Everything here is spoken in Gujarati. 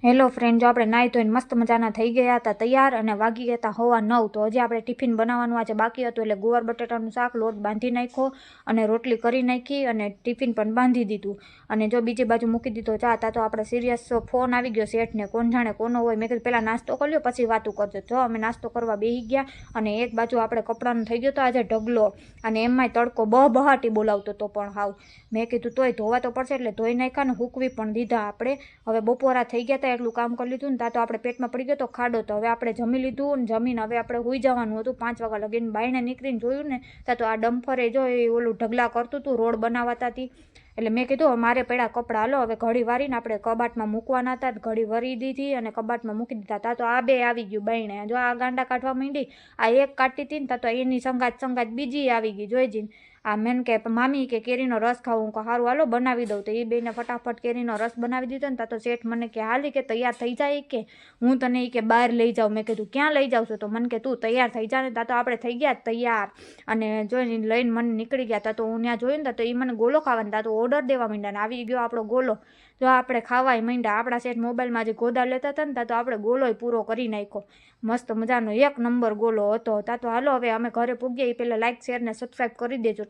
હેલો ફ્રેન્ડ, જો આપણે નાહી ધોઈને મસ્ત મજાના થઈ ગયા હતા તૈયાર અને વાગી ગયા હતા 9:15. તો હજી આપણે ટિફિન બનાવવાનું આજે બાકી હતું, એટલે ગુવાર બટાટાનું શાક લોટ બાંધી નાખ્યો અને રોટલી કરી નાખી અને ટિફિન પણ બાંધી દીધું. અને જો બીજી બાજુ મૂકી દીધો ચા. તો આપણે સિરિયસ ફોન આવી ગયો શેઠને, કોણ જાણે કોનો હોય. મેં કીધું પહેલાં નાસ્તો કરી લ્યો પછી વાતું કરજો. જો અમે નાસ્તો કરવા બેસી ગયા અને એક બાજુ આપણે કપડાનો થઈ ગયો તો આજે ઢગલો, અને એમાંય તડકો બહાટી બોલાવતો તો પણ હાવ. મેં કીધું તોય ધોવા તો પડશે એટલે ધોઈ નાખ્યા ને હૂકવી પણ દીધા. આપણે હવે બપોરા થઈ ગયા હતા એટલું કામ કરી લીધું ને ત્યાં તો આપણે પેટમાં પડી ગયો તો ખાડો. તો હવે આપણે જમી લીધું ને જમીને હવે આપણે હોઈ જવાનું હતું. 5 વાગ્યા લગીને બાયણે નીકળીને જોયું ને ત્યાં તો આ ડમ્ફરે જો એ ઓલું ઢગલા કરતું હતું, રોડ બનાવતા હતી. એટલે મેં કીધું મારે પડ્યા કપડાં, હાલો હવે ઘડી વારીને આપણે કબાટમાં મૂકવાના હતા. ઘડી વરી દીધી અને કબાટમાં મૂકી દીધા. ત્યાં તો આ બે આવી ગયું બાયણે. જો આ ગાંડા કાઢવા માંડી, આ એક કાઢતી હતી ને ત્યાં તો એની સંગાત બીજી આવી ગઈ જોઈ જઈને. આ મેન કે મામી કે કેરીનો રસ ખાવું, સારું હાલો બનાવી દઉં. તો એ બેને ફટાફટ કેરીનો રસ બનાવી દીધો ને ત્યાં તો શેઠ મને કે હાલી કે તૈયાર થઈ જાય કે હું તને કે બહાર લઈ જાઉં. મેં કીધું ક્યાં લઈ જાઉં છું? તો મને કે તું તૈયાર થઈ જા ને. ત્યાં તો આપણે થઈ ગયા તૈયાર અને જોઈને લઈને મને નીકળી ગયા. ત્યાં તો હું ત્યાં જોયું ને તો એ મને ગોલો ખાવાનું, ત્યાં તો ઓર્ડર દેવા માંડ્યા ને આવી ગયો આપણો ગોલો. જો આપણે ખાવાય માંડ્યા. આપણા શેઠ મોબાઈલમાં જે ગોદા લેતા હતા ને ત્યાં તો આપણે ગોલોય પૂરો કરી નાખ્યો. મસ્ત મજાનો 1 નંબર ગોલો હતો. ત્યાં તો હાલો હવે અમે ઘરે પૂગીએ એ પહેલાં લાઈક શેર ને સબસ્ક્રાઈબ કરી દેજો.